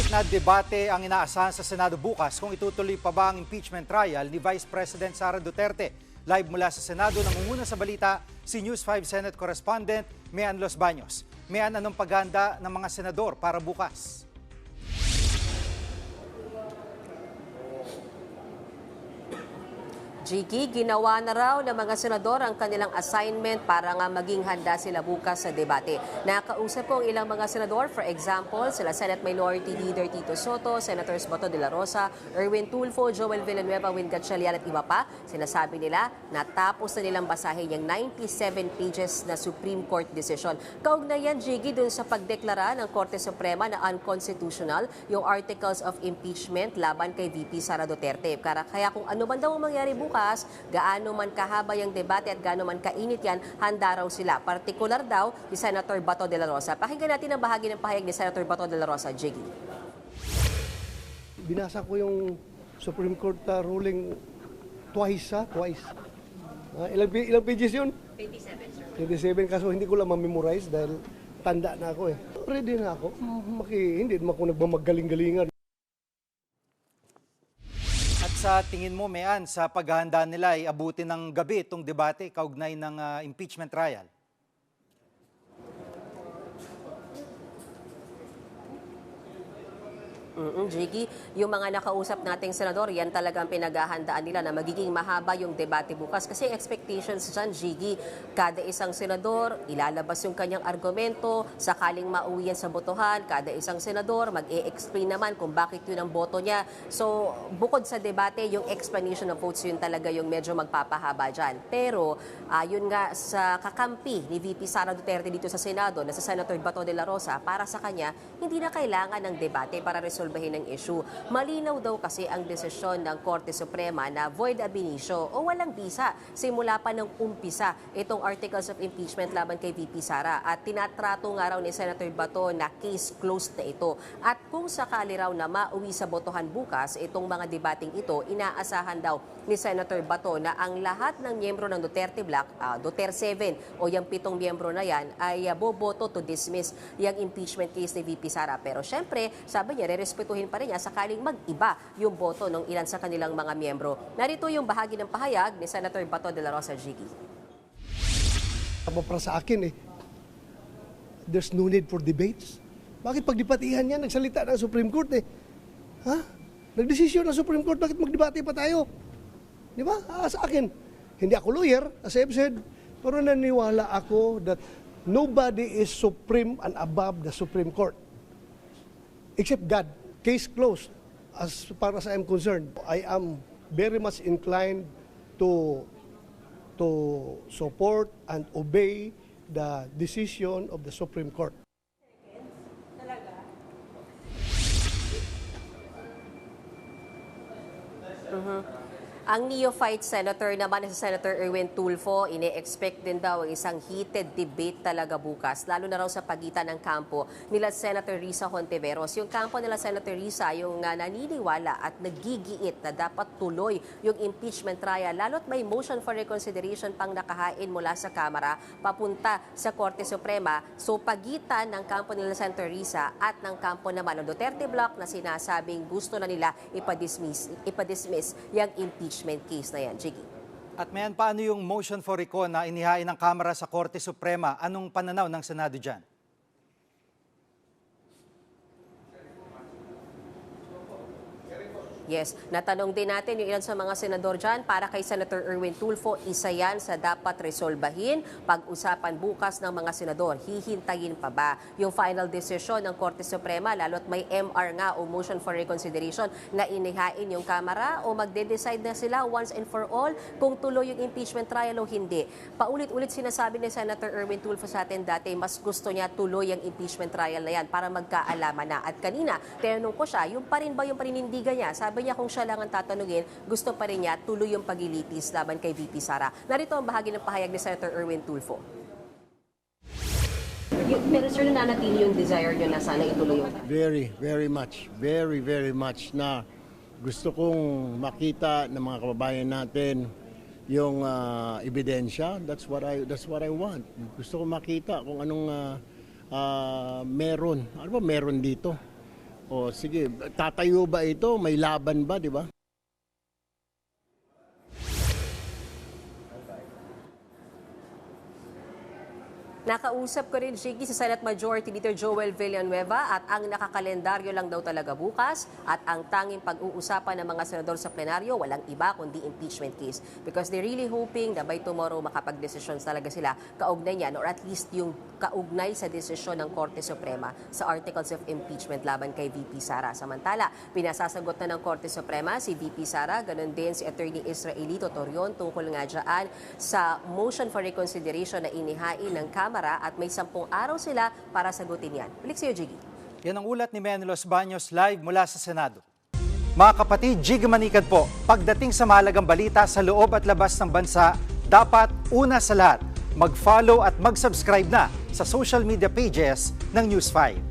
na debate ang inaasahan sa Senado bukas kung itutuloy pa ba ang impeachment trial ni Vice President Sara Duterte. Live mula sa Senado, nangunguna sa balita si News 5 Senate Correspondent Mean Los Baños. Mean, anong paghahanda ng mga senador para bukas? Jiggy, ginawa na raw ng mga senador ang kanilang assignment para nga maging handa sila bukas sa debate. Nakausap ko ang ilang mga senador, for example, sila Senate Minority Leader Tito Soto, Senators Bato de la Rosa, Erwin Tulfo, Joel Villanueva, Win Gatchalian at iba pa. Sinasabi nila natapos na nilang basahin yung 97 pages na Supreme Court decision. Kaugnayan, Jiggy, dun sa pagdeklara ng Korte Suprema na unconstitutional yung articles of impeachment laban kay VP Sara Duterte. Kaya kung ano man daw ang mangyari bukas, gaano man kahaba yung debate at gaano man kainit yan, handa raw sila. Partikular daw ni Senator Bato de la Rosa. Pakinggan natin ang bahagi ng pahayag ni Senator Bato de la Rosa, Jiggy. Binasa ko yung Supreme Court ruling twice. Ilang pages yun? 27, sir. 27, kaso hindi ko lang ma-memorize dahil tanda na ako eh. Ready na ako. Hindi naman ako nagmamagaling-galingan. At sa tingin mo, Mean, sa paghahanda nila ay abutin ng gabi itong debate kaugnay ng impeachment trial? Jiggy, yung mga nakausap nating senador, yan talagang pinaghahandaan nila na magiging mahaba yung debate bukas. Kasi expectations dyan, Jiggy, kada isang senador, ilalabas yung kanyang argumento, sakaling mauwi yan sa botohan, kada isang senador, mag-e-explain naman kung bakit yun ang boto niya. So, bukod sa debate, yung explanation of votes, yun talaga yung medyo magpapahaba dyan. Pero, yun nga sa kakampi ni VP Sara Duterte dito sa Senado, na sa Senator Bato de la Rosa, para sa kanya, hindi na kailangan ng debate para resolbahin ng issue. Malinaw daw kasi ang desisyon ng Korte Suprema na void ab initio o walang bisa simula pa ng umpisa itong articles of impeachment laban kay VP Sara, at tinatrato nga raw ni Senator Bato na case closed na ito. At kung sakali raw na mauwi sa botohan bukas itong mga debating ito, inaasahan daw ni Senator Bato na ang lahat ng miyembro ng Duterte Bloc, Duterte 7 o yung 7 miyembro na yan ay boboto to dismiss yung impeachment case ni VP Sara. Pero syempre, sabi niya, respetuhin pa rin niya sakaling mag-iba yung boto ng ilan sa kanilang mga miyembro. Narito yung bahagi ng pahayag ni Senator Bato de la Rosa, Jiggy. Para sa akin there's no need for debates. Bakit pagdebatihan yan? Nagsalita ng Supreme Court Nagdesisyon ng Supreme Court, bakit magdebate pa tayo? Di ba? Sa akin, hindi ako lawyer, as I've said, pero naniwala ako that nobody is supreme and above the Supreme Court. Except God. Case closed. As far as I am concerned, I am very much inclined to support and obey the decision of the Supreme Court. Ang neophyte senator naman si Senator Erwin Tulfo, ine-expect din daw ang isang heated debate talaga bukas, lalo na raw sa pagitan ng kampo nila Senator Risa Hontiveros. Yung kampo nila Senator Risa, yung naniniwala at nagigiit na dapat tuloy yung impeachment trial, lalo't may motion for reconsideration pang nakahain mula sa Kamara papunta sa Korte Suprema. So pagitan ng kampo nila Senator Risa at ng kampo naman ng Duterte Bloc na sinasabing gusto na nila ipadismiss yung impeachment case na yan, Jiggy. At Mean, paano yung motion for recon na inihain ng Kamara sa Korte Suprema? Anong pananaw ng Senado dyan? Yes, natanong din natin yung ilan sa mga senador dyan. Para kay Senator Erwin Tulfo, isa yan sa dapat resolbahin pag-usapan bukas ng mga senador. Hihintayin pa ba yung final decision ng Korte Suprema, lalo't may MR nga o motion for reconsideration na inihain yung Kamara, o magde-decide na sila once and for all kung tuloy yung impeachment trial o hindi. Paulit-ulit sinasabi ni Senator Erwin Tulfo sa atin dati, mas gusto niya tuloy yung impeachment trial na yan para magkaalaman na. At kanina, tinanong ko siya, yung pa rin ba yung paninindigan niya? Sabi niya kung siya lang ang tatanungin, gusto pa rin niya tuloy yung paglilitis laban kay VP Sara. Narito ang bahagi ng pahayag ni Senator Erwin Tulfo. Pero sir, nananatili yung desire niyo na sana ituloy yung... Very much na gusto kong makita ng mga kababayan natin yung ebidensya. That's what I want. Gusto kong makita kung anong meron. Ano ba meron dito? O sige, tatayo ba ito? May laban ba, di ba? Nakausap ko rin, Jiggy, si Senate Majority Leader Joel Villanueva at ang nakakalendaryo lang daw talaga bukas at ang tanging pag-uusapan ng mga senador sa plenaryo, walang iba kundi impeachment case. Because they're really hoping na by tomorrow makapag-decisions talaga sila kaugnay niyan or at least yung kaugnay sa desisyon ng Korte Suprema sa articles of impeachment laban kay VP Sara. Samantala, pinasasagot na ng Korte Suprema si VP Sara, ganun din si Attorney Israelito Torion tungkol nga dyan sa motion for reconsideration na inihain ng Kamara at may 10 araw sila para sagutin yan. Balik sa'yo, Jiggy. Yan ang ulat ni Men Los Baños live mula sa Senado. Mga kapatid, Jiggy Manikad po, pagdating sa mahalagang balita sa loob at labas ng bansa, dapat una sa lahat, mag-follow at mag-subscribe na sa social media pages ng News 5.